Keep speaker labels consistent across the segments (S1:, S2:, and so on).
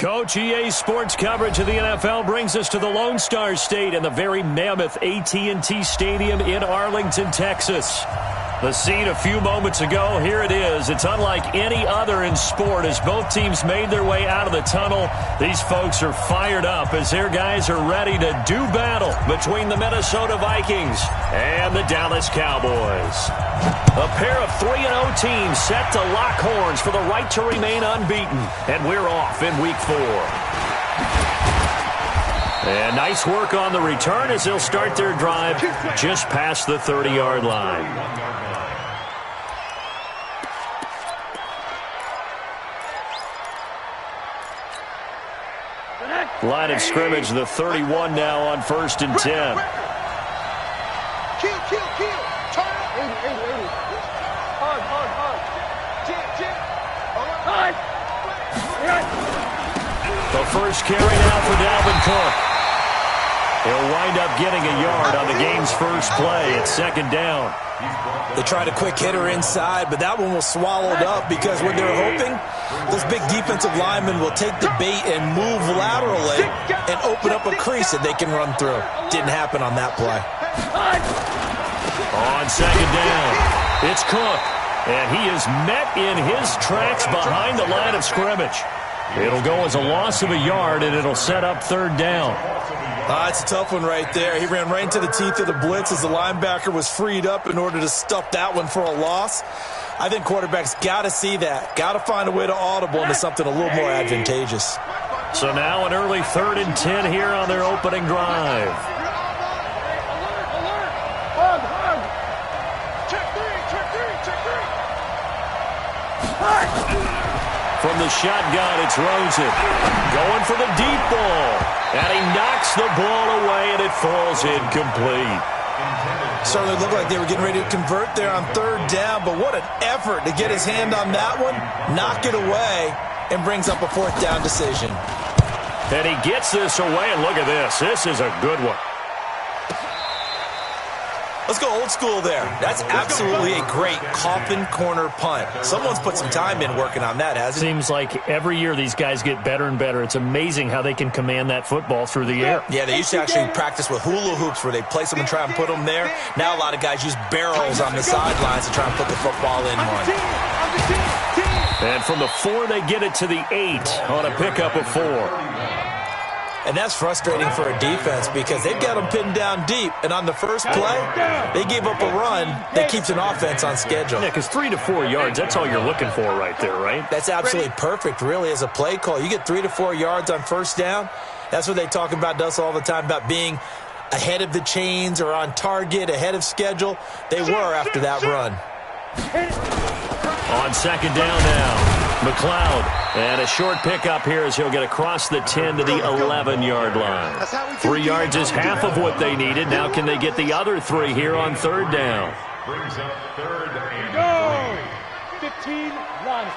S1: Coach, EA Sports coverage of the NFL brings us to the Lone Star State and the very mammoth AT&T Stadium in Arlington, Texas. The scene a few moments ago, here it is. It's unlike any other in sport as both teams made their way out of the tunnel. These folks are fired up as their guys are ready to do battle between the Minnesota Vikings and the Dallas Cowboys. A pair of 3-0 teams set to lock horns for the right to remain unbeaten. And we're off in Week 4. And nice work on the return as they'll start their drive just past the 30-yard line. Line of scrimmage, the 31 now on 1st and 10.
S2: Kill. Turn. 80. Hard. Chip.
S1: The first carry now for Dalvin Cook. He'll wind up getting a yard on the game's first play. It's 2nd down.
S3: They tried a quick hitter inside, but that one was swallowed up because what they're hoping, those big defensive linemen will take the bait and move laterally and open up a crease that they can run through. Didn't happen on that play.
S1: On 2nd down, it's Cook, and he is met in his tracks behind the line of scrimmage. It'll go as a loss of a yard, and it'll set up 3rd down.
S3: It's a tough one right there. He ran right into the teeth of the blitz as the linebacker was freed up in order to stuff that one for a loss. I think quarterbacks got to see that. Got to find a way to audible into something a little more advantageous.
S1: So now an early 3rd and 10 here on their opening drive. From the shotgun, it's Rosen. Going for the deep ball. And he knocks the ball away, and it falls incomplete.
S3: Certainly looked like they were getting ready to convert there on 3rd down, but what an effort to get his hand on that one, knock it away, and brings up a 4th down decision.
S1: And he gets this away, and look at this. This is a good one.
S3: Let's go old school there. That's absolutely a great coffin corner punt. Someone's put some time in working on that, hasn't it?
S1: Seems like every year these guys get better and better. It's amazing how they can command that football through the air.
S3: Yeah, they used to actually practice with hula hoops where they place them and try and put them there. Now a lot of guys use barrels on the sidelines to try and put the football in one.
S1: And from the 4, they get it to the 8 on a pickup of 4.
S3: And that's frustrating for a defense because they've got them pinned down deep. And on the first play, they gave up a run that keeps an offense on schedule.
S1: Yeah, because 3 to 4 yards, that's all you're looking for right there, right?
S3: That's absolutely perfect, really, as a play call. You get 3 to 4 yards on 1st down. That's what they talk about us all the time, about being ahead of the chains or on target, ahead of schedule. They were after that run.
S1: On 2nd down now. McLeod, and a short pickup here as he'll get across the 10 to the 11-yard line. 3 yards is half of what they needed. Now can they get the other 3 here on 3rd down?
S2: Brings up 3rd and go. 15 runs.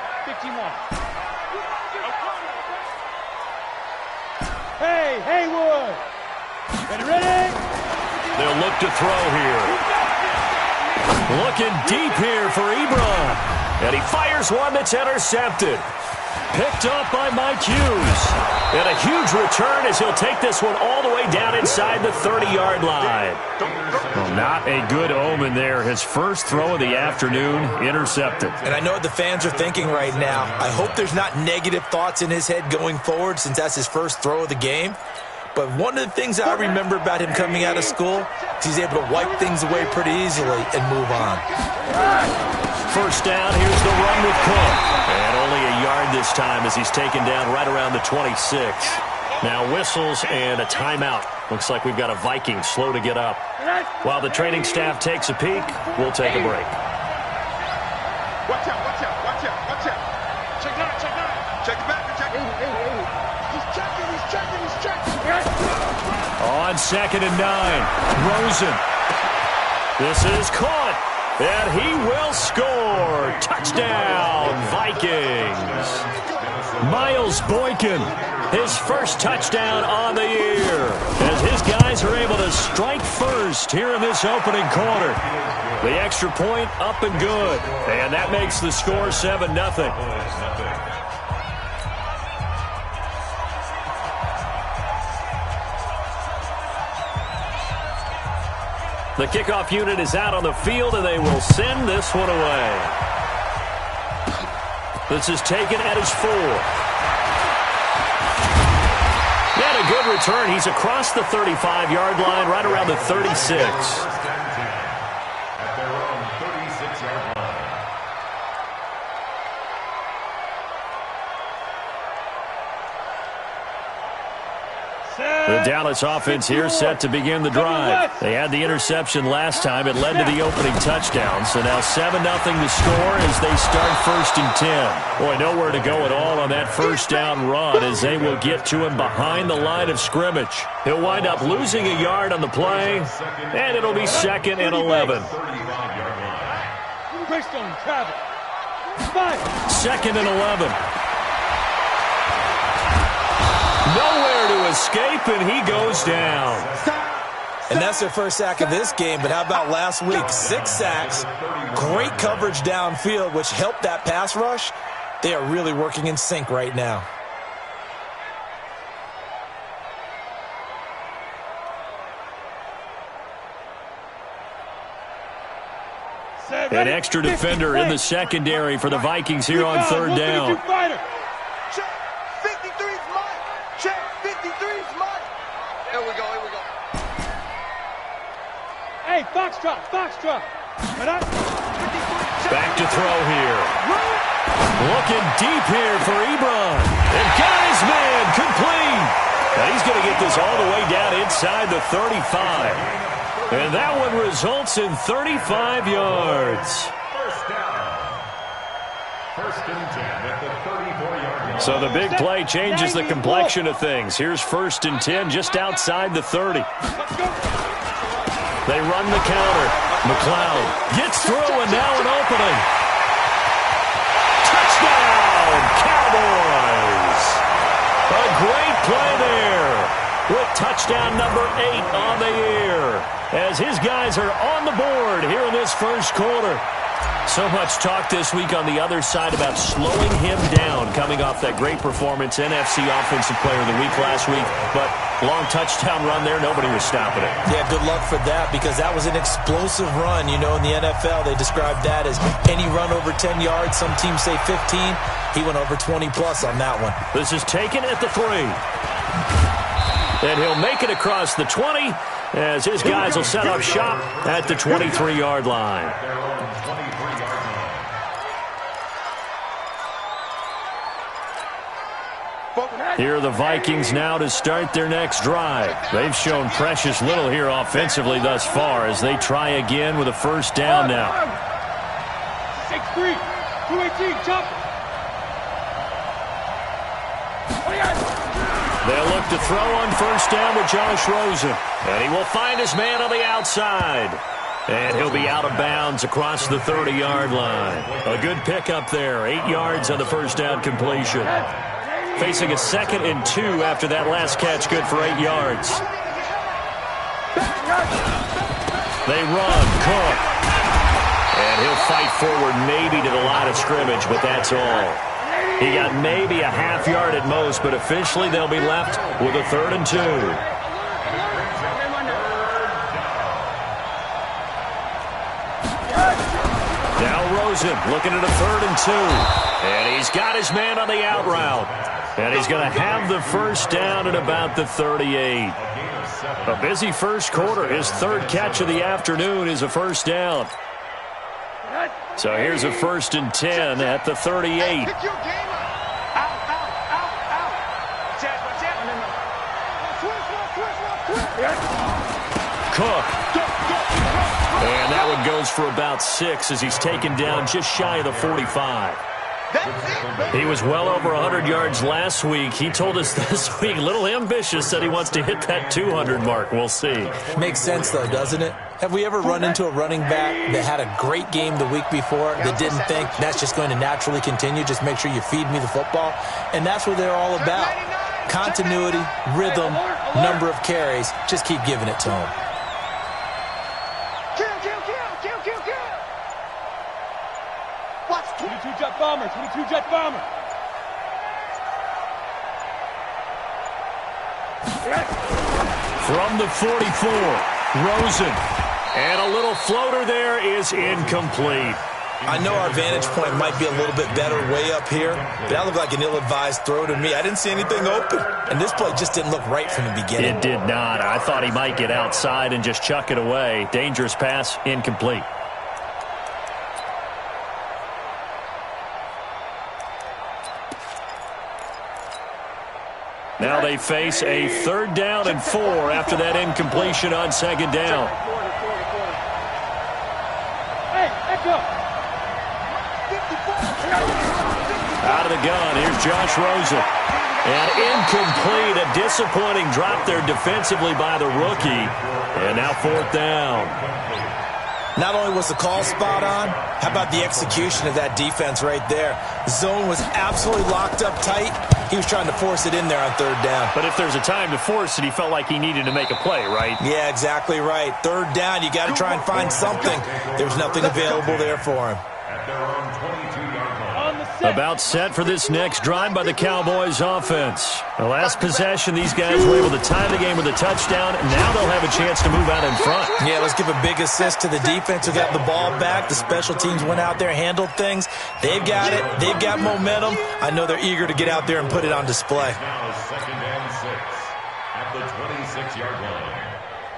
S2: Hey, Haywood. Ready?
S1: They'll look to throw here. Looking deep here for Ebron. And he fires one that's intercepted. Picked up by Mike Hughes. And a huge return as he'll take this one all the way down inside the 30-yard line. Well, not a good omen there. His first throw of the afternoon intercepted.
S3: And I know what the fans are thinking right now. I hope there's not negative thoughts in his head going forward since that's his first throw of the game. But one of the things I remember about him coming out of school is he's able to wipe things away pretty easily and move on.
S1: First down, here's the run with Cook. And only a yard this time as he's taken down right around the 26. Now whistles and a timeout. Looks like we've got a Viking slow to get up. While the training staff takes a peek, we'll take a break.
S2: Watch out. Check that. Check the back. He's checking.
S1: On 2nd and 9, Rosen. This is caught, and he will score. Touchdown, Vikings. Miles Boykin, his first touchdown on the year, as his guys are able to strike first here in this opening quarter. The extra point up and good, and that makes the score 7-0. The kickoff unit is out on the field, and they will send this one away. This is taken at his 4. And a good return. He's across the 35-yard line, right around the 36. The Dallas offense here set to begin the drive. They had the interception last time. It led to the opening touchdown. So now 7-0 to score as they start 1st and 10. Boy, nowhere to go at all on that first down run as they will get to him behind the line of scrimmage. He'll wind up losing a yard on the play, and it'll be 2nd and 11. 2nd and 11. Nowhere to escape, and he goes down.
S3: And that's their first sack of this game, but how about last week? 6 sacks, great coverage downfield, which helped that pass rush. They are really working in sync right now.
S1: An extra defender in the secondary for the Vikings here on 3rd down.
S2: Hey, Foxtrot.
S1: Back to throw here. Looking deep here for Ebron. And got his man complete. Now he's going to get this all the way down inside the 35. And that one results in 35 yards.
S2: First and 10 at the 34-yard line.
S1: So the big play changes the complexion of things. Here's 1st and 10 just outside the 30. They run the counter. McLeod gets through, and now an opening. Touchdown, Cowboys! A great play there with touchdown number 8 on the year as his guys are on the board here in this first quarter. So much talk this week on the other side about slowing him down coming off that great performance, NFC Offensive Player of the Week last week. But long touchdown run there, nobody was stopping it.
S3: Yeah, good luck for that because that was an explosive run. You know, in the NFL, they described that as any run over 10 yards. Some teams say 15. He went over 20-plus on that one.
S1: This is taken at the 3. And he'll make it across the 20 as his guys will set up shop at the 23-yard line. Here are the Vikings now to start their next drive. They've shown precious little here offensively thus far as they try again with a first down now.
S2: 6-3, 218, jump.
S1: They'll look to throw on first down with Josh Rosen. And he will find his man on the outside. And he'll be out of bounds across the 30-yard line. A good pickup there. 8 yards on the first down completion. Facing a 2nd and 2 after that last catch, good for 8 yards. They run, Cook. And he'll fight forward maybe to the line of scrimmage, but that's all. He got maybe a half yard at most, but officially they'll be left with a 3rd and 2. Now Rosen looking at a 3rd and 2. And he's got his man on the out route. And he's going to have the first down at about the 38. A busy first quarter. His 3rd catch of the afternoon is a first down. So here's a 1st and 10 at the 38. Cook. And that one goes for about 6 as he's taken down just shy of the 45. He was well over 100 yards last week. He told us this week, a little ambitious, said he wants to hit that 200 mark. We'll see.
S3: Makes sense, though, doesn't it? Have we ever run into a running back that had a great game the week before that didn't think that's just going to naturally continue? Just make sure you feed me the football. And that's what they're all about. Continuity, rhythm, number of carries. Just keep giving it to him.
S2: Watch 22 jet bomber, 22 jet bomber.
S1: From the 44, Rosen. And a little floater there is incomplete.
S3: I know our vantage point might be a little bit better way up here, but that looked like an ill-advised throw to me. I didn't see anything open, and this play just didn't look right from the beginning.
S1: It did not. I thought he might get outside and just chuck it away. Dangerous pass, incomplete. Now they face a 3rd down and 4 after that incompletion on 2nd down. Out of the gun, here's Josh Rosen. And incomplete, a disappointing drop there defensively by the rookie. And now 4th down.
S3: Not only was the call spot on, how about the execution of that defense right there? Zone was absolutely locked up tight. He was trying to force it in there on 3rd down.
S1: But if there's a time to force it, he felt like he needed to make a play, right?
S3: Yeah, exactly right. 3rd down, you got to try and find something. There's nothing available there for him.
S1: About set for this next drive by the Cowboys offense. The last possession, these guys were able to tie the game with a touchdown, and now they'll have a chance to move out in front.
S3: Yeah, let's give a big assist to the defense who got the ball back. The special teams went out there, handled things. They've got it. They've got momentum. I know they're eager to get out there and put it on display.
S2: Now 2nd and 6 at the 26-yard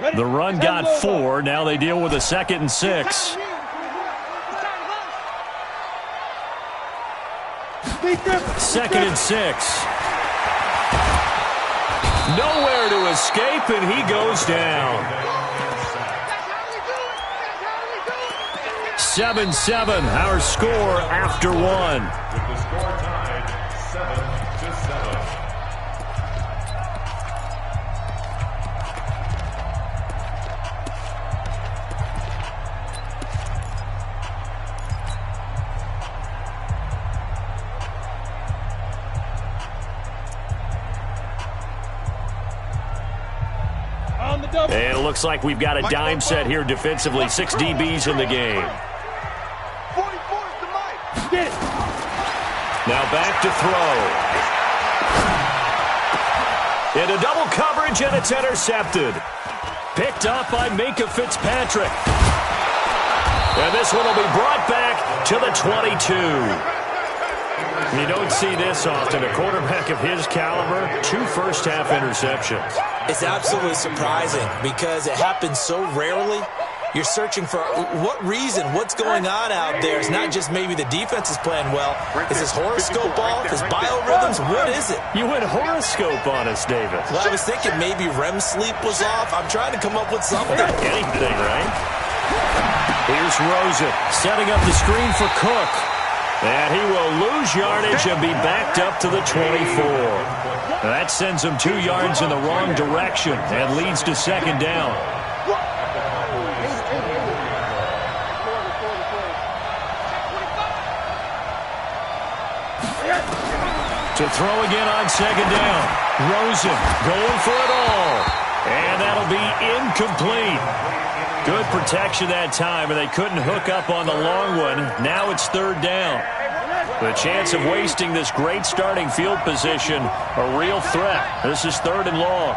S2: line.
S1: The run got 4. Now they deal with a 2nd and 6. 2nd and 6. Nowhere to escape, and he goes down. 7-7, our score after 1.
S2: With the score tied 7-7.
S1: And it looks like we've got a dime set here defensively. 6 DBs in the game. Now back to throw. Into double coverage, and it's intercepted. Picked up by Minka Fitzpatrick. And this one will be brought back to the 22. You don't see this often. A quarterback of his caliber, 2 first-half interceptions.
S3: It's absolutely surprising because it happens so rarely. You're searching for what reason, what's going on out there. It's not just maybe the defense is playing well. Is his horoscope off? His biorhythms? What is it?
S1: You went horoscope on us, David.
S3: Well, I was thinking maybe REM sleep was off. I'm trying to come up with something.
S1: Anything, right? Here's Rosen setting up the screen for Cook. And he will lose yardage and be backed up to the 24. That sends him 2 yards in the wrong direction and leads to 2nd down. To throw again on 2nd down. Rosen going for it all. And that'll be incomplete. Good protection that time, and they couldn't hook up on the long one. Now it's 3rd down. The chance of wasting this great starting field position, a real threat. This is 3rd and long.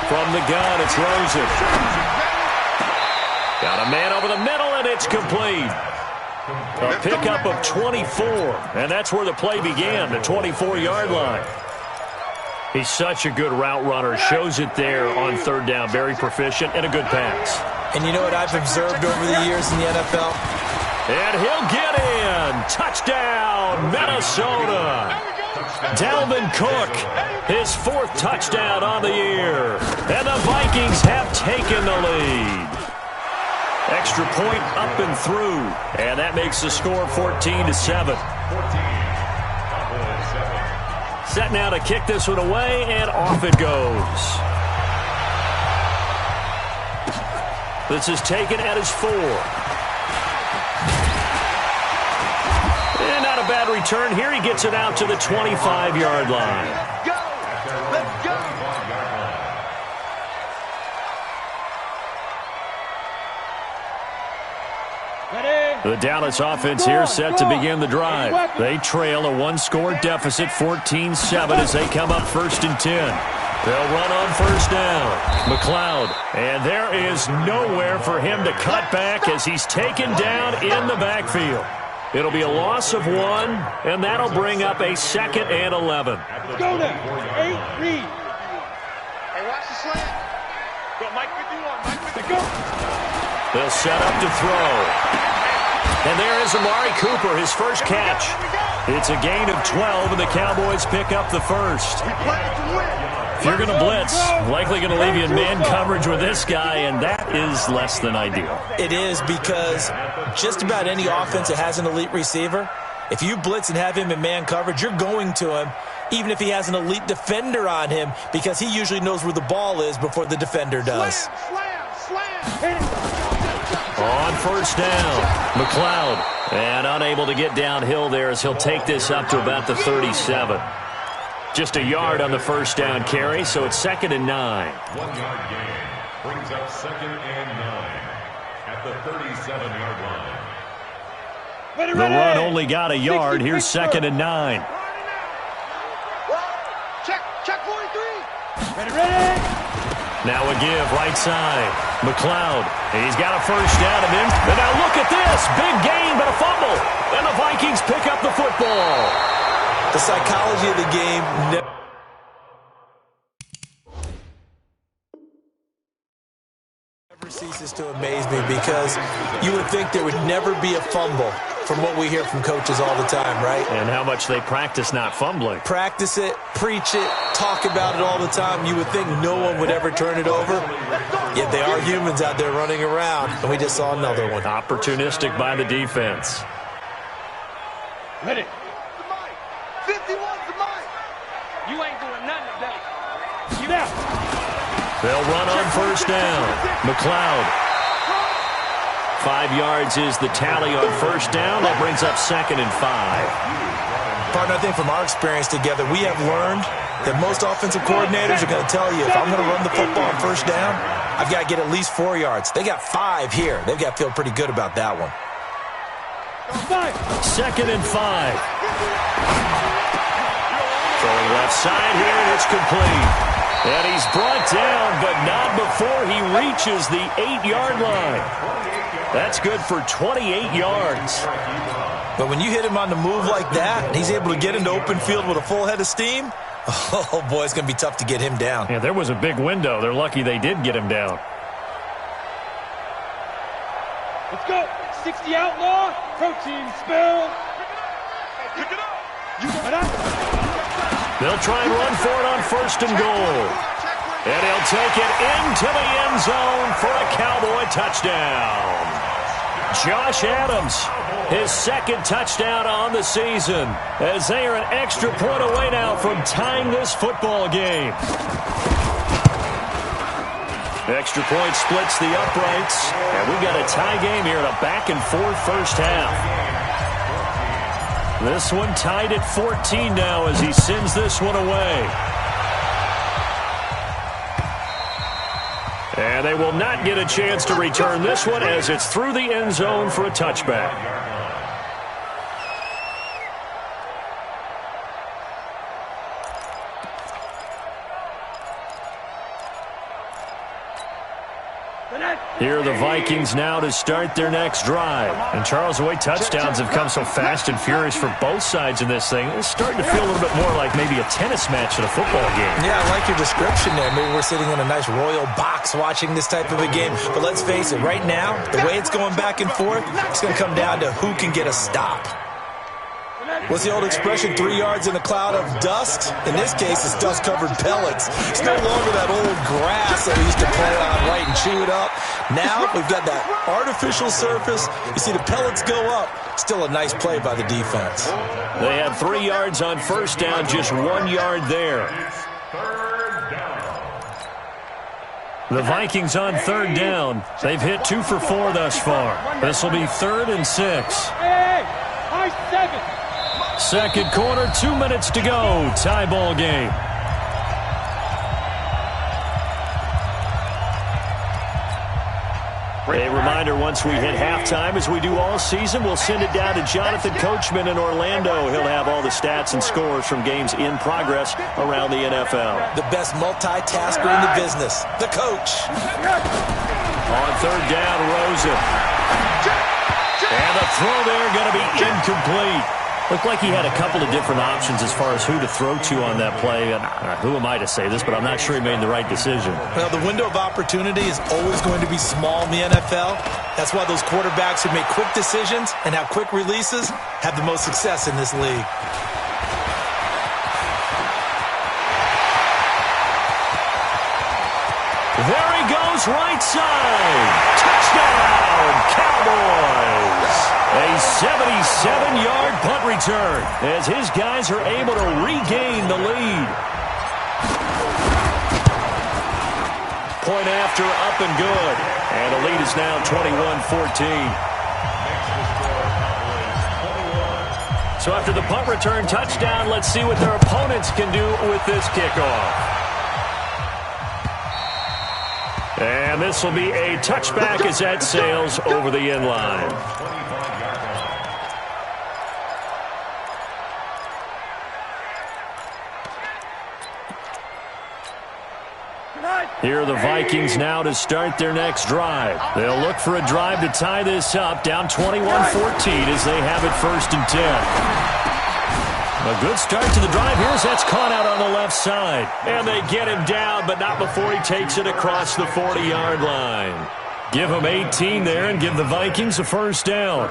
S1: From the gun, it's Rosen. Got a man over the middle, and it's complete. A pickup of 24, and that's where the play began, the 24-yard line. He's such a good route runner. Shows it there on 3rd down. Very proficient and a good pass.
S3: And you know what I've observed over the years in the NFL?
S1: And he'll get in. Touchdown, Minnesota. Dalvin Cook, his 4th touchdown on the year. And the Vikings have taken the lead. Extra point up and through. And that makes the score 14-7. Set now to kick this one away, and off it goes. This is taken at his 4. And not a bad return here. He gets it out to the 25-yard line. The Dallas offense here set to begin the drive. They trail a one-score deficit, 14-7, as they come up 1st and 10. They'll run on 1st down. McLeod. And there is nowhere for him to cut back as he's taken down in the backfield. It'll be a loss of 1, and that'll bring up a 2nd and 11.
S2: Go now. 8, read.
S4: Hey, watch the slant. Go, Mike 51. Mike 51.
S2: Go.
S1: They'll set up to throw. And there is Amari Cooper, his first catch. It's a gain of 12, and the Cowboys pick up the first. If you're going to blitz, likely going to leave you in man coverage with this guy, and that is less than ideal.
S3: It is, because just about any offense that has an elite receiver, if you blitz and have him in man coverage, you're going to him, even if he has an elite defender on him, because he usually knows where the ball is before the defender does.
S4: Slam.
S1: On 1st down, McLeod. And unable to get downhill there as he'll take this up to about the 37. Just a yard on the 1st down carry, so it's 2nd and 9.
S2: 1-yard gain brings up 2nd and 9 at the 37-yard line.
S1: The run only got a yard. Here's 2nd and 9.
S4: Check 43.
S2: Ready.
S1: Now a give, right side. McLeod. He's got a 1st down of him. And now look at this. Big gain, but a fumble. And the Vikings pick up the football.
S3: The psychology of the game never ceases to amaze me, because you would think there would never be a fumble from what we hear from coaches all the time, right?
S1: And how much they practice not fumbling.
S3: Practice it, preach it, talk about it all the time. You would think no one would ever turn it over, yet they are humans out there running around, and we just saw another one.
S1: Opportunistic by the defense.
S2: Ready.
S4: 51's the mic. You ain't doing nothing today.
S2: Get out.
S1: They'll run on 1st down. McLeod. 5 yards is the tally on 1st down. That brings up 2nd and 5.
S3: Partner, I think from our experience together, we have learned that most offensive coordinators are going to tell you, if I'm going to run the football on 1st down, I've got to get at least 4 yards. They got 5 here. They've got to feel pretty good about that one.
S1: 2nd and 5. Throwing left side here, and it's complete. And he's brought down, but not before he reaches the 8-yard line. That's good for 28 yards.
S3: But when you hit him on the move like that, and he's able to get into open field with a full head of steam, oh boy, it's going to be tough to get him down.
S1: Yeah, there was a big window. They're lucky they did get him down.
S2: Let's go. 60 outlaw. Protein spill.
S4: Pick it up.
S1: They'll try and run for it on 1st and goal. And he'll take it into the end zone for a Cowboy touchdown. Josh Adams, his 2nd touchdown on the season, as they are an extra point away now from tying this football game. Extra point splits the uprights, and we've got a tie game here in a back-and-forth 1st half. This one tied at 14 now as he sends this one away. And they will not get a chance to return this one as it's through the end zone for a touchback. Here are the Vikings now to start their next drive. And Charles, the way touchdowns have come so fast and furious for both sides in this thing, it's starting to feel a little bit more like maybe a tennis match than a football game.
S3: Yeah, I like your description there. Maybe we're sitting in a nice royal box watching this type of a game. But let's face it, right now, the way it's going back and forth, it's going to come down to who can get a stop. What's the old expression, 3 yards in a cloud of dust? In this case, it's dust-covered pellets. It's no longer that old grass that we used to play on, right, and chew it up. Now we've got that artificial surface. You see the pellets go up. Still a nice play by the defense.
S1: They had 3 yards on 1st down, just 1 yard there. The Vikings on 3rd down. They've hit 2 for 4 thus far. This will be 3rd and 6.
S2: Hey, high 7.
S1: Second quarter, 2 minutes to go. Tie ball game. A reminder, once we hit halftime, as we do all season, we'll send it down to Jonathan Coachman in Orlando. He'll have all the stats and scores from games in progress around the NFL.
S3: The best multitasker in the business, the coach.
S1: On third down, Rosen. And the throw there going to be incomplete. Looked like he had a couple of different options as far as who to throw to on that play. Who am I to say this, but I'm not sure he made the right decision.
S3: Well, the window of opportunity is always going to be small in the NFL. That's why those quarterbacks who make quick decisions and have quick releases have the most success in this league.
S1: There he goes, right side. Touchdown, Cowboys. A 77-yard punt return as his guys are able to regain the lead. Point after, up and good. And the lead is now 21-14. So after the punt return touchdown, let's see what their opponents can do with this kickoff. And this will be a touchback as that sails over the end line. Here are the Vikings now to start their next drive. They'll look for a drive to tie this up, down 21-14 as they have it 1st and 10. A good start to the drive here as that's caught out on the left side. And they get him down, but not before he takes it across the 40-yard line. Give him 18 there and give the Vikings a first down.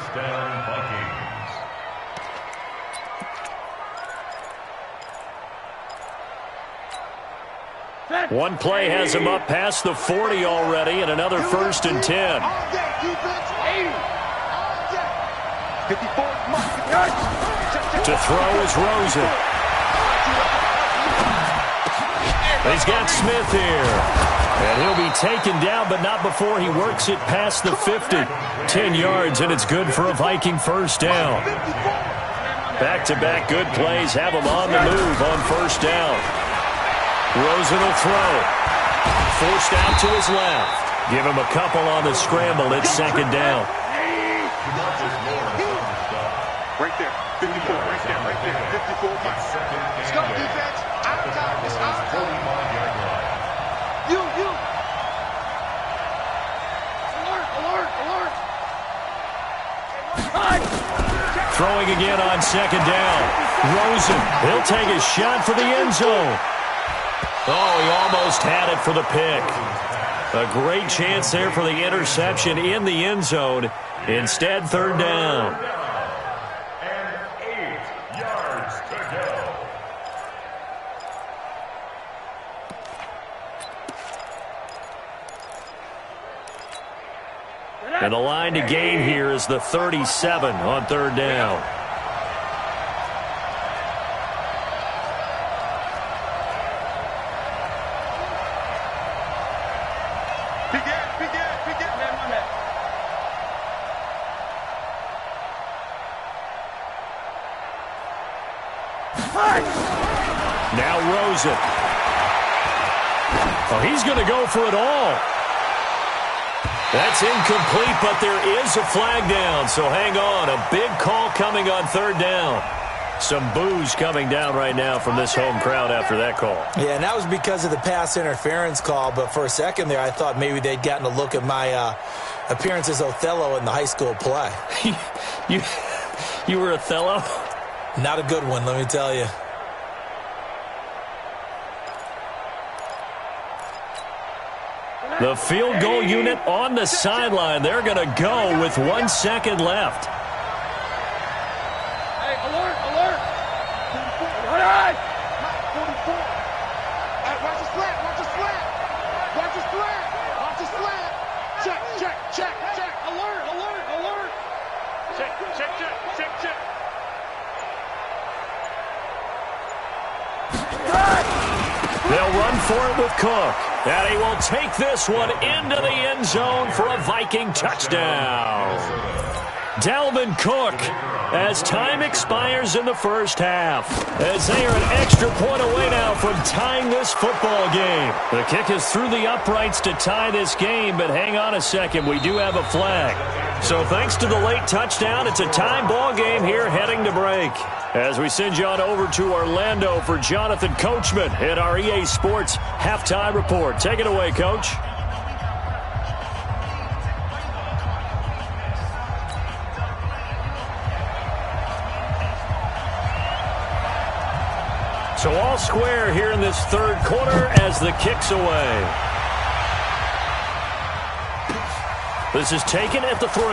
S1: One play has him up past the 40 already, and another 1st and 10. To throw is Rosen. He's got Smith here. And he'll be taken down, but not before he works it past the 50. 10 yards, and it's good for a Viking first down. Back-to-back good plays have him on the move on first down. Rosen will throw. Forced out to his left. Give him a couple on the scramble. It's 2nd down.
S4: Right there. 54. Right there. Right there. 54. Let's go, defense. Out of time. It's out of time. You. Alert.
S1: Throwing again on 2nd down. Rosen. He'll take a shot for the end zone. Oh, he almost had it for the pick. A great chance there for the interception in the end zone. Instead, 3rd down.
S2: And 8 yards to go.
S1: And the line to gain here is the 37 on 3rd down. Now Rosen. Oh, he's going to go for it all. That's incomplete, but there is a flag down, so hang on. A big call coming on 3rd down. Some boos coming down right now from this home crowd after that call.
S3: Yeah, and that was because of the pass interference call, but for a second there I thought maybe they'd gotten a look at my appearance as Othello in the high school play.
S1: You were Othello?
S3: Not a good one, let me tell you.
S1: The field goal unit on the sideline. They're going to go with 1 second left.
S4: Hey, alert. 44. Watch the slant. Check. Alert. Check.
S1: They'll run for it with Cook. And he will take this one into the end zone for a Viking touchdown. Dalvin Cook as time expires in the first half. As they are an extra point away now from tying this football game. The kick is through the uprights to tie this game, but hang on a second, we do have a flag. So thanks to the late touchdown, it's a tie ball game here heading to break. As we send you on over to Orlando for Jonathan Coachman in our EA Sports Halftime Report. Take it away, Coach. So all square here in this third quarter as the kick's away. This is taken at the 3.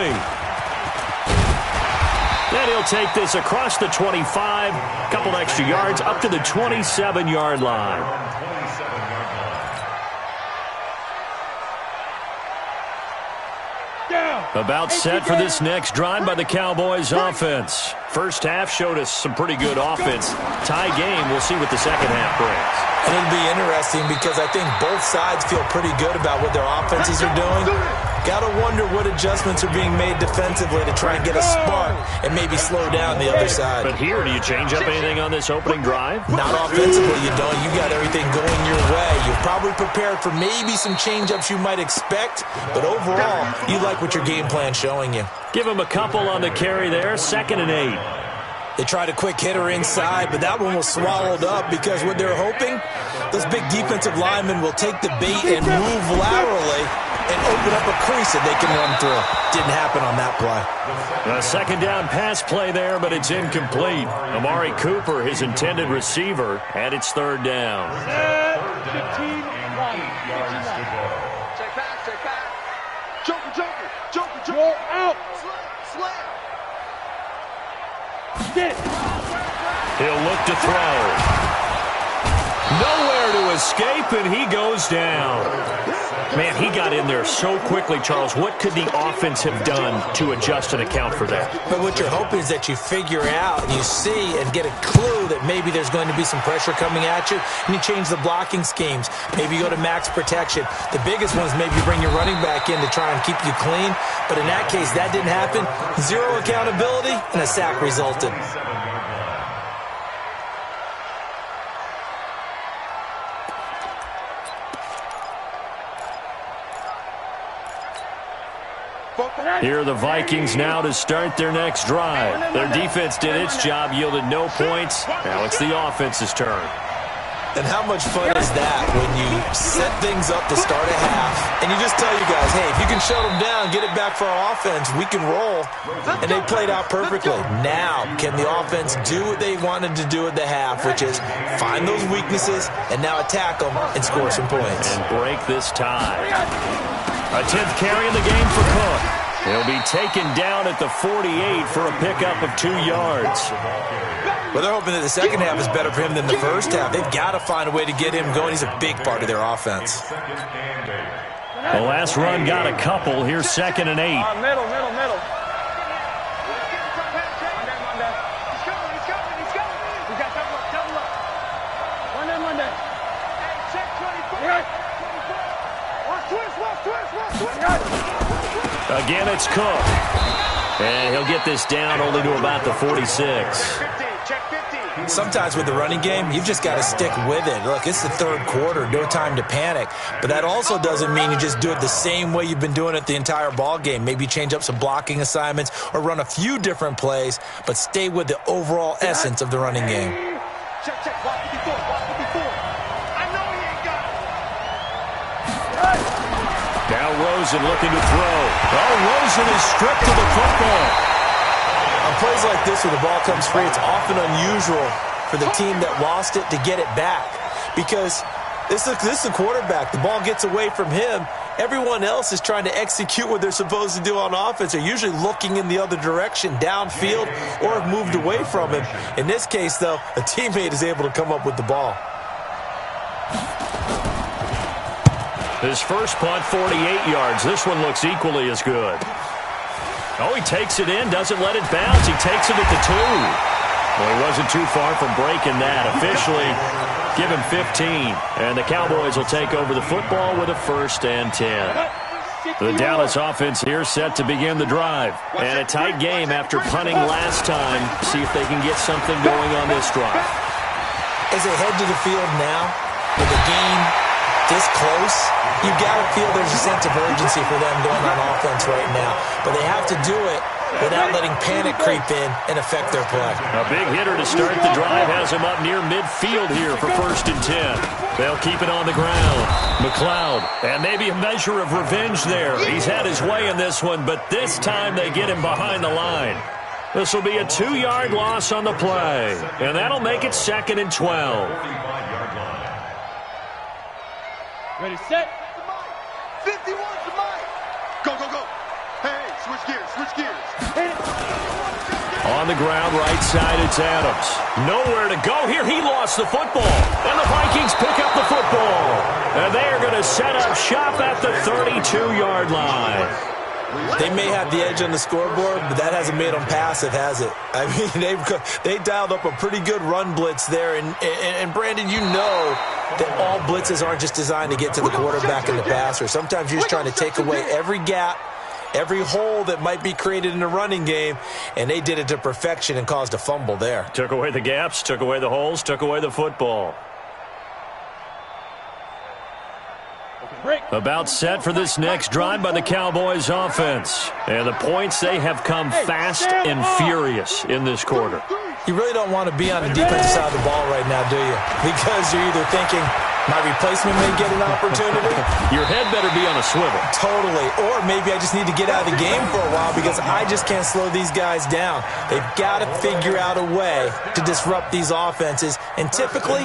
S1: Then he'll take this across the 25, couple extra yards up to the 27-yard line. About set for this next drive by the Cowboys offense. First half showed us some pretty good offense. Tie game, we'll see what the second half brings.
S3: And it'll be interesting because I think both sides feel pretty good about what their offenses are doing. Got to wonder what adjustments are being made defensively to try and get a spark and maybe slow down the other side.
S1: But here, do you change up anything on this opening drive?
S3: Not offensively, you don't. You got everything going your way. You're probably prepared for maybe some change-ups you might expect, but overall, you like what your game plan's showing you.
S1: Give him a couple on the carry there, 2nd and 8.
S3: They tried a quick hitter inside, but that one was swallowed up because what they're hoping, those big defensive linemen will take the bait and move laterally and open up a crease that they can run through. Didn't happen on that play.
S1: A second down pass play there, but it's incomplete. Amari Cooper, his intended receiver, and it's third down.
S4: 15, 1. Check back. Joker. Roll out. Slam.
S1: He'll look to throw. Nowhere to escape, and he goes down. Man, he got in there so quickly, Charles. What could the offense have done to adjust and account for that?
S3: But what you're hoping is that you figure out and you see and get a clue that maybe there's going to be some pressure coming at you, and you change the blocking schemes. Maybe you go to max protection. The biggest one is maybe you bring your running back in to try and keep you clean. But in that case, that didn't happen. Zero accountability, and a sack resulted.
S1: Here are the Vikings now to start their next drive. Their defense did its job, yielded no points. Now it's the offense's turn.
S3: And how much fun is that when you set things up to start a half and you just tell you guys, hey, if you can shut them down, get it back for our offense, we can roll. And they played out perfectly. Now, can the offense do what they wanted to do at the half, which is find those weaknesses and now attack them and score some points.
S1: And break this tie. A 10th carry in the game for Cook. He'll be taken down at the 48 for a pickup of 2 yards.
S3: Well, they're hoping that the second half is better for him than the first half. They've got to find a way to get him going. He's a big part of their offense.
S1: The last run got a couple. Here's 2nd and 8.
S4: Middle.
S1: Again, it's Cook. And he'll get this down only to about the 46.
S3: Sometimes with the running game, you've just got to stick with it. Look, it's the third quarter, no time to panic. But that also doesn't mean you just do it the same way you've been doing it the entire ball game. Maybe change up some blocking assignments or run a few different plays, but stay with the overall essence of the running game.
S4: Check. Block before. I know he ain't got it.
S1: Now Rosen looking to throw. Oh, Rosen is stripped to the football.
S3: On plays like this where the ball comes free, it's often unusual for the team that lost it to get it back because this is the quarterback. The ball gets away from him. Everyone else is trying to execute what they're supposed to do on offense. They're usually looking in the other direction, downfield, or have moved away from him. In this case, though, a teammate is able to come up with the ball.
S1: His first punt, 48 yards. This one looks equally as good. Oh, he takes it in, doesn't let it bounce. He takes it at the 2. Well, he wasn't too far from breaking that. Officially, give him 15. And the Cowboys will take over the football with a 1st and 10. The Dallas offense here set to begin the drive. And a tight game after punting last time. See if they can get something going on this drive.
S3: As they head to the field now, with the game this close, you got to feel there's a sense of urgency for them going on offense right now. But they have to do it without letting panic creep in and affect their play.
S1: A big hitter to start the drive has him up near midfield here for 1st and 10. They'll keep it on the ground. McLeod, and maybe a measure of revenge there. He's had his way in this one, but this time they get him behind the line. This will be a 2-yard loss on the play, and that'll make it 2nd and 12.
S5: Ready, set.
S4: 51 to Mike. Go, go, go. Hey, switch gears, switch gears.
S1: On the ground, right side, it's Adams. Nowhere to go here. He lost the football. And the Vikings pick up the football. And they are going to set up shop at the 32-yard line.
S3: They may have the edge on the scoreboard, but that hasn't made them passive, has it? I mean, they dialed up a pretty good run blitz there. And Brandon, you know that all blitzes aren't just designed to get to the quarterback and the passer. Sometimes you're just trying to take away every gap, every hole that might be created in the running game, and they did it to perfection and caused a fumble there.
S1: Took away the gaps, took away the holes, took away the football. About set for this next drive by the Cowboys offense. And the points, they have come fast and furious in this quarter.
S3: You really don't want to be on the defensive side of the ball right now, do you? Because you're either thinking, my replacement may get an opportunity.
S1: Your head better be on a swivel.
S3: Totally. Or maybe I just need to get out of the game for a while because I just can't slow these guys down. They've got to figure out a way to disrupt these offenses. And typically,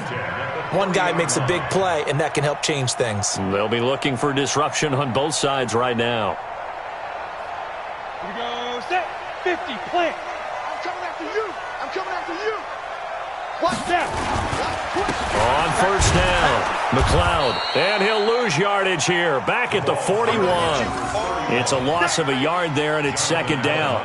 S3: one guy makes a big play, and that can help change things.
S1: They'll be looking for disruption on both sides right now.
S5: Here we go, set, 50, plant.
S4: I'm coming after you. I'm coming after you.
S5: Watch that.
S1: On 1st down, McLeod, and he'll lose yardage here, back at the 41. It's a loss of a yard there, and it's 2nd down.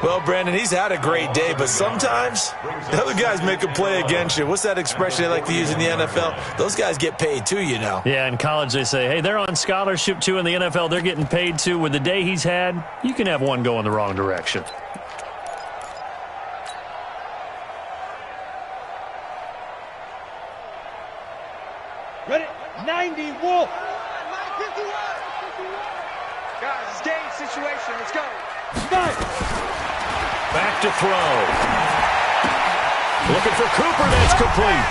S3: Well, Brandon, he's had a great day, but sometimes the other guys make a play against you. What's that expression they like to use in the NFL? Those guys get paid too, you know.
S1: Yeah, in college they say, hey, they're on scholarship too. In the NFL, they're getting paid too. With the day he's had, you can have one go in the wrong direction.
S5: Ready, 90, Wolf.
S4: Guys, it's game situation. Let's go.
S1: Back to throw. Looking for Cooper. That's complete.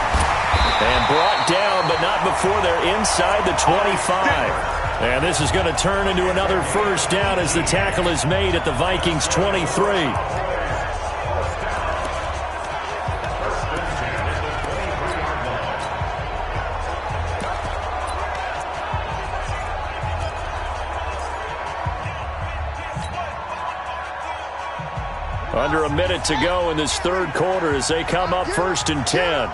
S1: And brought down, but not before they're inside the 25. And this is going to turn into another 1st down as the tackle is made at the Vikings' 23. Under a minute to go in this 3rd quarter as they come up 1st and 10.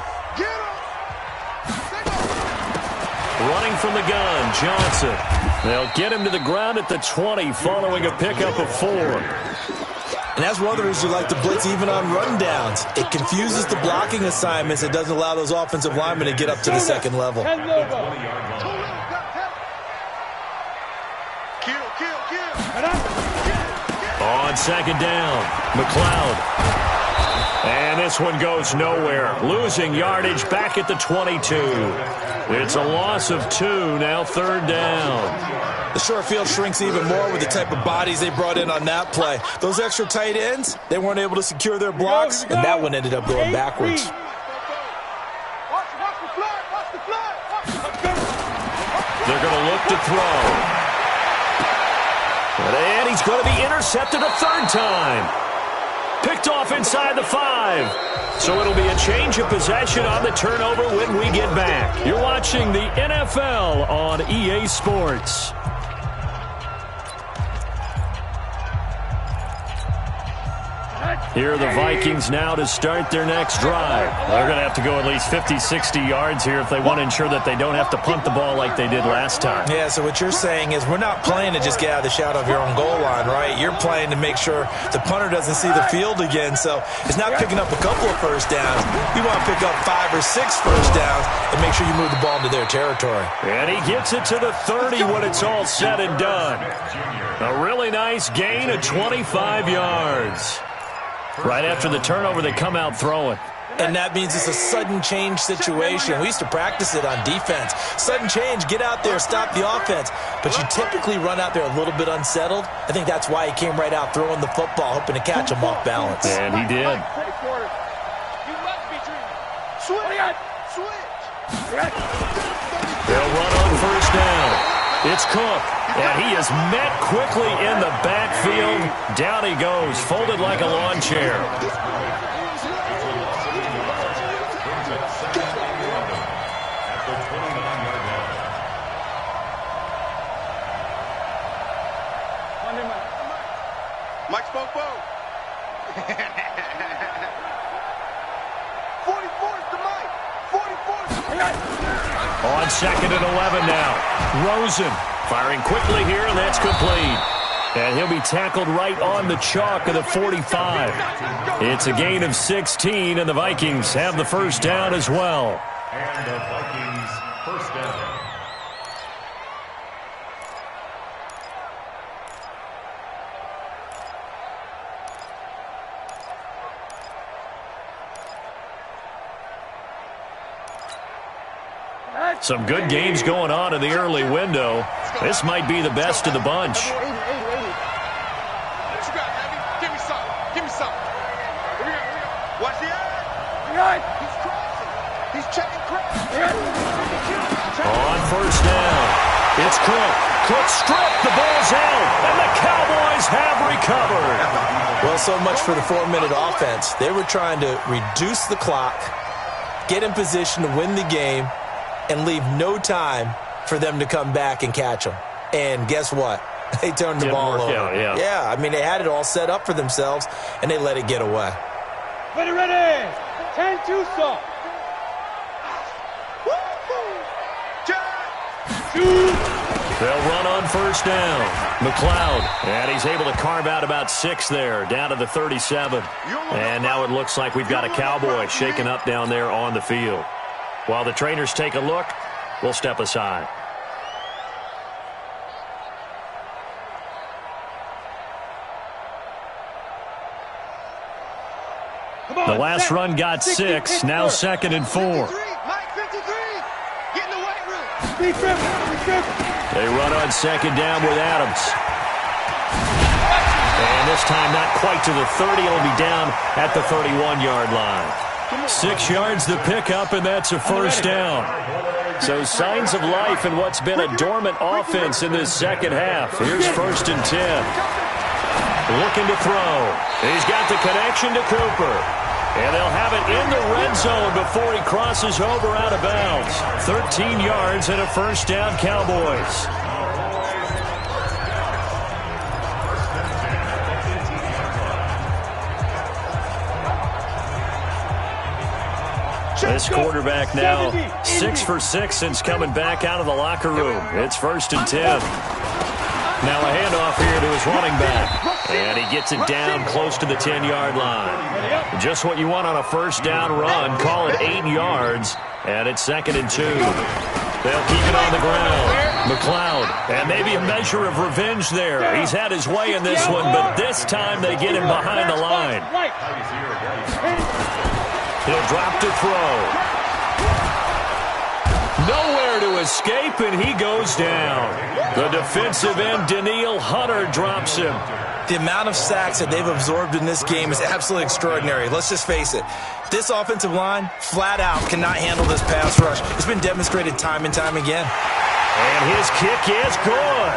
S1: Running from the gun, Johnson. They'll get him to the ground at the 20 following a pickup of 4.
S3: And that's one of the reasons you like to blitz even on rundowns. It confuses the blocking assignments. It doesn't allow those offensive linemen to get up to the 2nd level.
S1: On 2nd down, McLeod. And this one goes nowhere. Losing yardage back at the 22. It's a loss of 2, now 3rd down.
S3: The short field shrinks even more with the type of bodies they brought in on that play. Those extra tight ends, they weren't able to secure their blocks, and that one ended up going backwards.
S1: They're going to look to throw. And he's going to be intercepted a 3rd time. Picked off inside the 5. So it'll be a change of possession on the turnover when we get back. You're watching the NFL on EA Sports. Here are the Vikings now to start their next drive. They're going to have to go at least 50, 60 yards here if they want to ensure that they don't have to punt the ball like they did last time.
S3: Yeah, so what you're saying is we're not playing to just get out of the shadow of your own goal line, right? You're playing to make sure the punter doesn't see the field again. So it's not picking up a couple of first downs. You want to pick up 5 or 6 first downs and make sure you move the ball into their territory.
S1: And he gets it to the 30 when it's all said and done. A really nice gain of 25 yards. Right after the turnover, they come out throwing.
S3: And that means it's a sudden change situation. We used to practice it on defense. Sudden change, get out there, stop the offense. But you typically run out there a little bit unsettled. I think that's why he came right out throwing the football, hoping to catch him off balance.
S1: And he did. They'll run on first down. It's Cook, and he is met quickly in the backfield. Down he goes, folded like a lawn chair.
S4: Mike Spopo. 44 is the Mike. 44 is the Mike.
S1: On second and 11 now. Rosen firing quickly here, and that's complete. And he'll be tackled right on the chalk of the 45. It's a gain of 16, and the Vikings have the first down as well.
S2: And the Vikings first down.
S1: Some good games going on in the early window. This might be the best of the bunch.
S4: What you got, Abby? Give me some. Give me some. Here we go. Watch the eye. He's crossing. He's checking cross.
S1: On first down, it's Cook. Cook stripped. The ball's out, and the Cowboys have recovered.
S3: Well, so much for the 4-minute offense. They were trying to reduce the clock, get in position to win the game, and leave no time for them to come back and catch them. And guess what? They turned the ball over. Yeah, I mean, they had it all set up for themselves, and they let it get away.
S5: Ready. 10-2 song.
S1: They'll run on first down. McLeod, and he's able to carve out about 6 there, down to the 37. And now it looks like we've got a Cowboy shaken up down there on the field. While the trainers take a look, we'll step aside. The last run got 6, now second and 4.
S4: Mike 53. Get in the weight room.
S1: They run on second down with Adams. And this time not quite to the 30. It'll be down at the 31-yard line. 6 yards the pickup, and that's a first down. So signs of life in what's been a dormant offense in this second half. Here's first and 10. Looking to throw. He's got the connection to Cooper. And they'll have it in the red zone before he crosses over out of bounds. 13 yards and a first down, Cowboys. This quarterback now 6 for 6 since coming back out of the locker room. It's first and 10. Now a handoff here to his running back. And he gets it down close to the 10-yard line. Just what you want on a first down run. Call it 8 yards. And it's second and 2. They'll keep it on the ground. McLeod. And maybe a measure of revenge there. He's had his way in this one, but this time they get him behind the line. He'll drop to throw. Nowhere to escape, and he goes down. The defensive end, Daniil Hunter, drops him.
S3: The amount of sacks that they've absorbed in this game is absolutely extraordinary. Let's just face it. This offensive line, flat out, cannot handle this pass rush. It's been demonstrated time and time again.
S1: And his kick is good.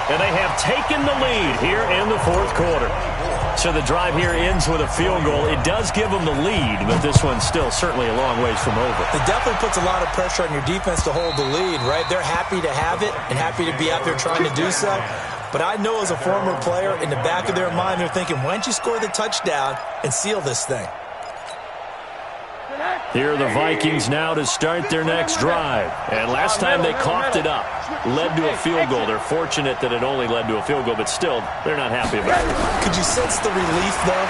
S1: And they have taken the lead here in the fourth quarter. So the drive here ends with a field goal. It does give them the lead, but this one's still certainly a long ways from over.
S3: It definitely puts a lot of pressure on your defense to hold the lead, right? They're happy to have it and happy to be out there trying to do so. But I know as a former player, in the back of their mind, they're thinking, why don't you score the touchdown and seal this thing?
S1: Here are the Vikings now to start their next drive. And last time they coughed it up, led to a field goal. They're fortunate that it only led to a field goal, but still, they're not happy about it.
S3: Could you sense the relief, though,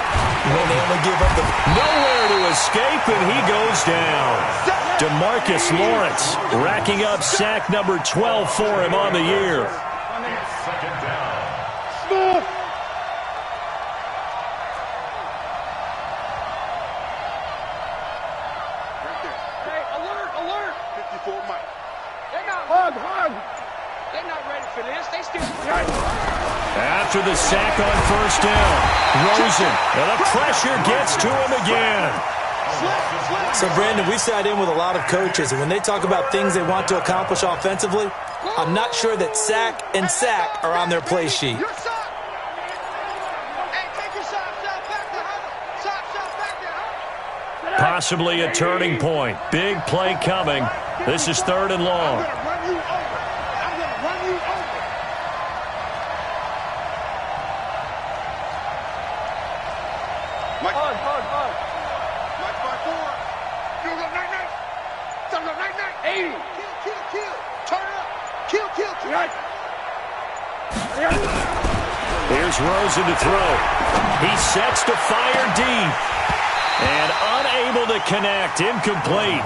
S3: when they only give up the...
S1: Nowhere to escape, and he goes down. DeMarcus Lawrence racking up sack number 12 for him on the year.
S2: Second down.
S1: After the sack on first down, Rosen, and the pressure gets to him again.
S3: So, Brandon, we sat in with a lot of coaches, and when they talk about things they want to accomplish offensively, I'm not sure that sack and sack are on their play sheet.
S1: Possibly a turning point. Big play coming. This is 3rd and long. Here's Rosen to throw. He sets to fire deep. And unable to connect. Incomplete.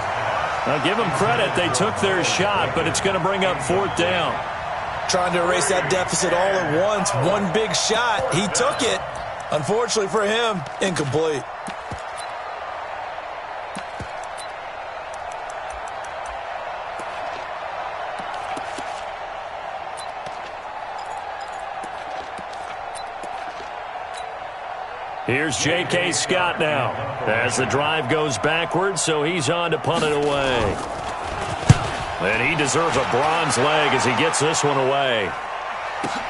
S1: Now give them credit. They took their shot, but it's going to bring up 4th down.
S3: Trying to erase that deficit all at once. One big shot. He took it. Unfortunately for him, incomplete.
S1: Here's J.K. Scott now as the drive goes backwards, so he's on to punt it away. And he deserves a bronze leg as he gets this one away.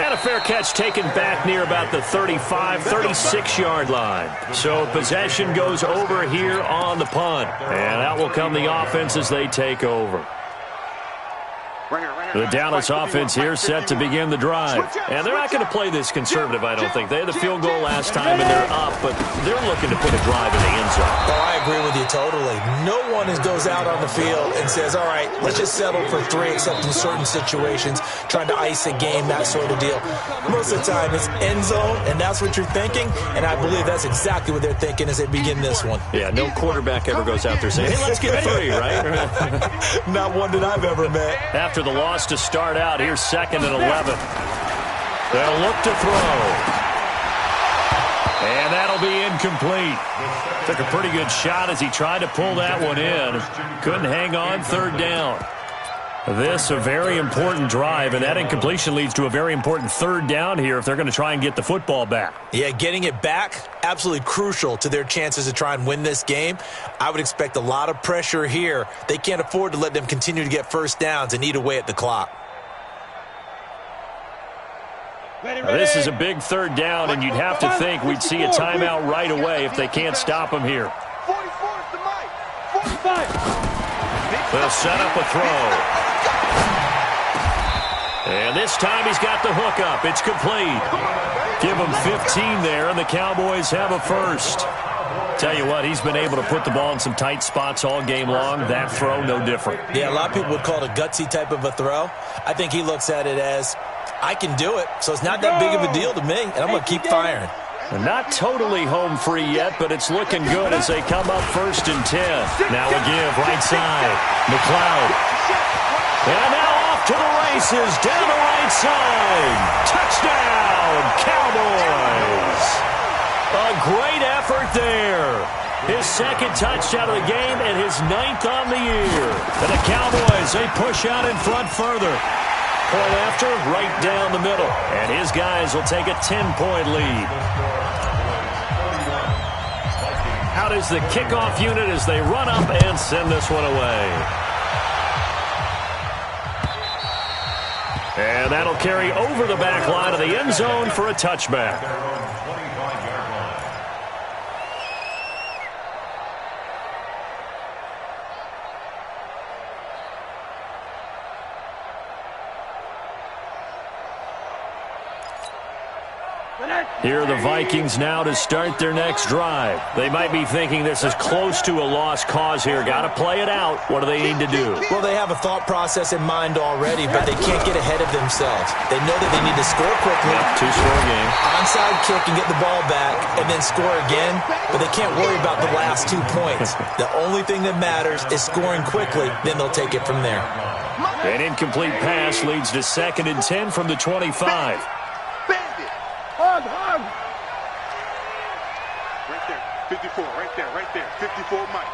S1: And a fair catch taken back near about the 35, 36-yard line. So possession goes over here on the punt. And out will come the offense as they take over. The Dallas offense here set to begin the drive. And they're not going to play this conservative, I don't think. They had the field goal last time, and they're up, but they're looking to put a drive in the end zone.
S3: Oh, I agree with you totally. No one goes out on the field and says, all right, let's just settle for 3, except in certain situations, trying to ice a game, that sort of deal. Most of the time, it's end zone, and that's what you're thinking, and I believe that's exactly what they're thinking as they begin this one.
S1: Yeah, no quarterback ever goes out there saying, hey, let's get 3, right?
S3: Not one that I've ever met.
S1: After the loss to start out, here's 2nd and 11. They'll look to throw. And that'll be incomplete. Took a pretty good shot as he tried to pull that one in. Couldn't hang on, 3rd down. This a very important drive, and that incompletion leads to a very important 3rd down here if they're going to try and get the football back.
S3: Yeah, getting it back, absolutely crucial to their chances to try and win this game. I would expect a lot of pressure here. They can't afford to let them continue to get first downs and eat away at the clock.
S1: Now, this is a big 3rd down, and you'd have to think we'd see a timeout right away if they can't stop him here.
S5: 45.
S1: They'll set up a throw. And this time he's got the hook up. It's complete. Give him 15 there, and the Cowboys have a first. Tell you what, he's been able to put the ball in some tight spots all game long. That throw, no different.
S3: Yeah, a lot of people would call it a gutsy type of a throw. I think he looks at it as, I can do it, so it's not that big of a deal to me, and I'm going to keep firing.
S1: They're not totally home free yet, but it's looking good as they come up 1st and 10. Now a give, right side. McLeod. And now off to the races, down the right side. Touchdown, Cowboys. A great effort there. His 2nd touchdown of the game and his 9th on the year. And the Cowboys, they push out in front further. Point after, right down the middle. And his guys will take a 10-point lead. Out is the kickoff unit as they run up and send this one away. And that'll carry over the back line of the end zone for a touchback. Here are the Vikings now to start their next drive. They might be thinking this is close to a lost cause here. Got to play it out. What do they need to do?
S3: Well, they have a thought process in mind already, but they can't get ahead of themselves. They know that they need to score quickly.
S1: Yep, two-score game.
S3: Onside kick and get the ball back and then score again, but they can't worry about the last 2 points. The only thing that matters is scoring quickly, then they'll take it from there.
S1: An incomplete pass leads to 2nd and 10 from the 25.
S5: Hug.
S4: Right there. 54. Right there. 54, Mike.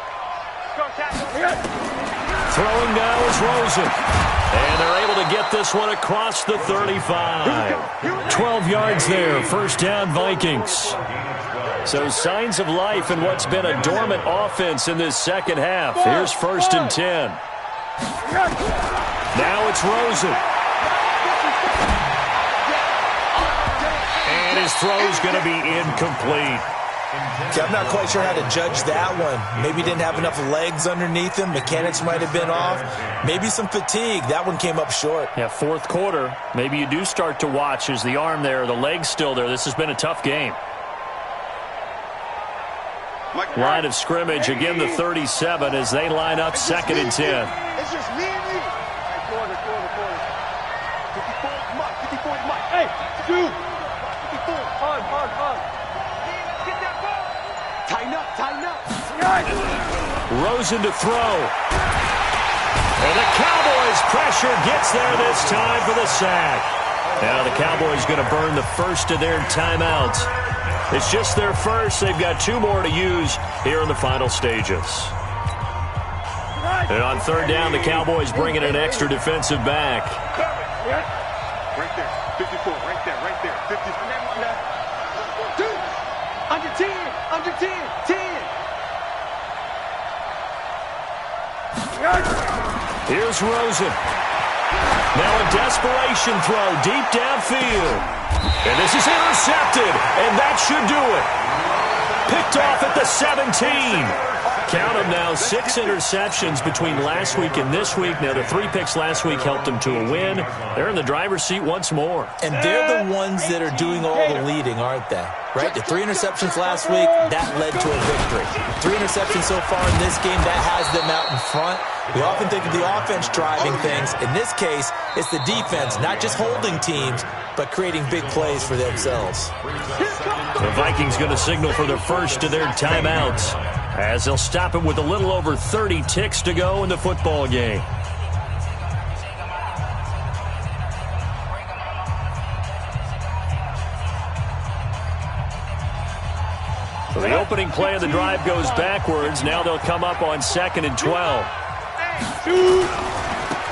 S1: Throwing now is Rosen. And they're able to get this one across the 35. 12 yards there. First down, Vikings. So signs of life in what's been a dormant offense in this second half. Here's 1st and 10. Now it's Rosen. And his throw's going to be incomplete.
S3: Okay, I'm not quite sure how to judge that one. Maybe didn't have enough legs underneath him. Mechanics might have been off. Maybe some fatigue. That one came up short.
S1: Yeah, fourth quarter. Maybe you do start to watch. Is the arm there, the leg's still there? This has been a tough game. Line of scrimmage, again the 37 as they line up 2nd and 10.
S5: It's just me and you. Quarter. 54, Mike. Hey, dude. 54, hug. Get that ball. Tighten up.
S1: Rosen to throw. And the Cowboys pressure gets there this time for the sack. Now the Cowboys going to burn the first of their timeouts. It's just their first. They've got 2 more to use here in the final stages. And on 3rd down, the Cowboys bring in an extra defensive back.
S4: Right there. 54. Right there. 54.
S5: Under 10. 10.
S1: Here's Rosen. Now a desperation throw deep downfield. And this is intercepted, and that should do it. Picked off at the 17. Count them now, 6 interceptions between last week and this week. Now, the 3 picks last week helped them to a win. They're in the driver's seat once more.
S3: And they're the ones that are doing all the leading, aren't they? Right? The 3 interceptions last week, that led to a victory. 3 interceptions so far in this game, that has them out in front. We often think of the offense driving things. In this case, it's the defense, not just holding teams, but creating big plays for themselves.
S1: The Vikings going to signal for the first of their timeouts as they'll stop it with a little over 30 ticks to go in the football game. So the opening play of the drive goes backwards. Now they'll come up on 2nd and 12.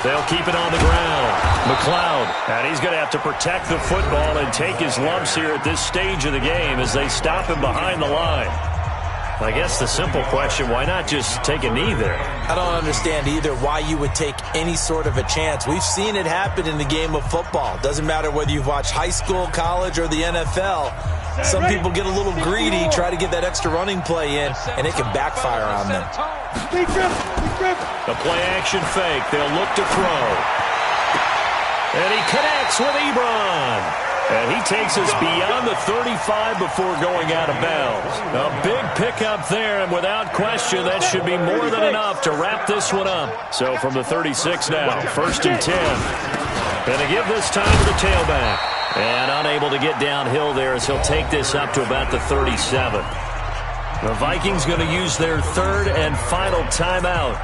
S1: They'll keep it on the ground. McLeod, and he's going to have to protect the football and take his lumps here at this stage of the game as they stop him behind the line. I guess the simple question, why not just take a knee there?
S3: I don't understand either why you would take any sort of a chance. We've seen it happen in the game of football. Doesn't matter whether you've watched high school, college, or the NFL. Some people get a little greedy, try to get that extra running play in, and it can backfire on them.
S1: The play-action fake. They'll look to throw. And he connects with Ebron. And he takes us beyond the 35 before going out of bounds. A big pickup there, and without question, that should be more than enough to wrap this one up. So from the 36 now, 1st and 10. Going to give this time to the tailback. And unable to get downhill there as he'll take this up to about the 37. The Vikings going to use their 3rd and final timeout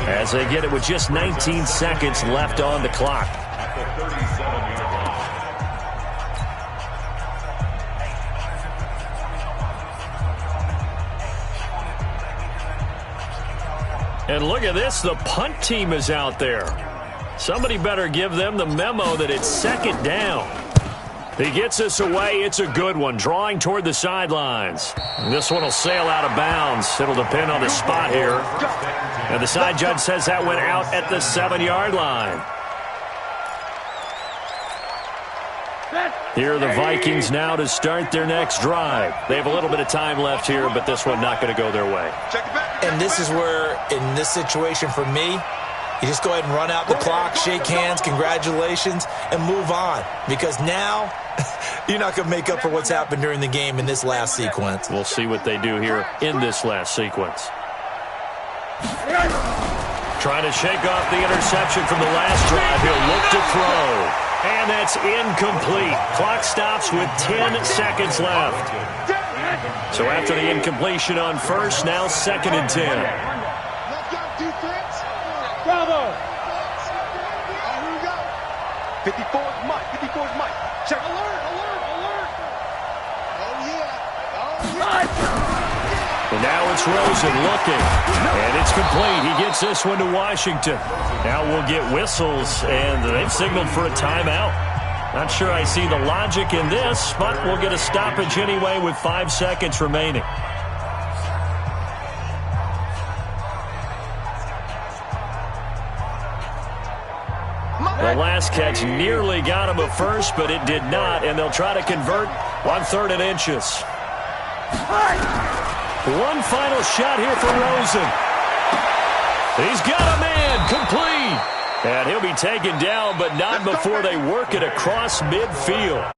S1: as they get it with just 19 seconds left on the clock. And look at this, the punt team is out there. Somebody better give them the memo that it's 2nd down. He gets us away. It's a good one, drawing toward the sidelines. This one will sail out of bounds. It'll depend on the spot here. And the side judge says that went out at the 7-yard line. Here are the Vikings now to start their next drive. They have a little bit of time left here, but this one not going to go their way.
S3: And this is where, in this situation for me, you just go ahead and run out the clock, shake hands, congratulations, and move on. Because now You're not going to make up for what's happened during the game in this last sequence.
S1: We'll see what they do here in this last sequence. Trying to shake off the interception from the last drive. He'll look to throw. And that's incomplete. Clock stops with 10 seconds left. So after the incompletion on first, now 2nd and 10.
S5: Bravo. 54's Mike. 54's Mike. Check. Alert. Oh, yeah.
S1: And now it's Rosen looking. And it's complete. He gets this one to Washington. Now we'll get whistles, and they've signaled for a timeout. Not sure I see the logic in this, but we'll get a stoppage anyway with 5 seconds remaining. The last catch nearly got him a first, but it did not, and they'll try to convert on 3rd and inches. One final shot here for Rosen. He's got a man, complete. And he'll be taken down, but not before they work it across midfield.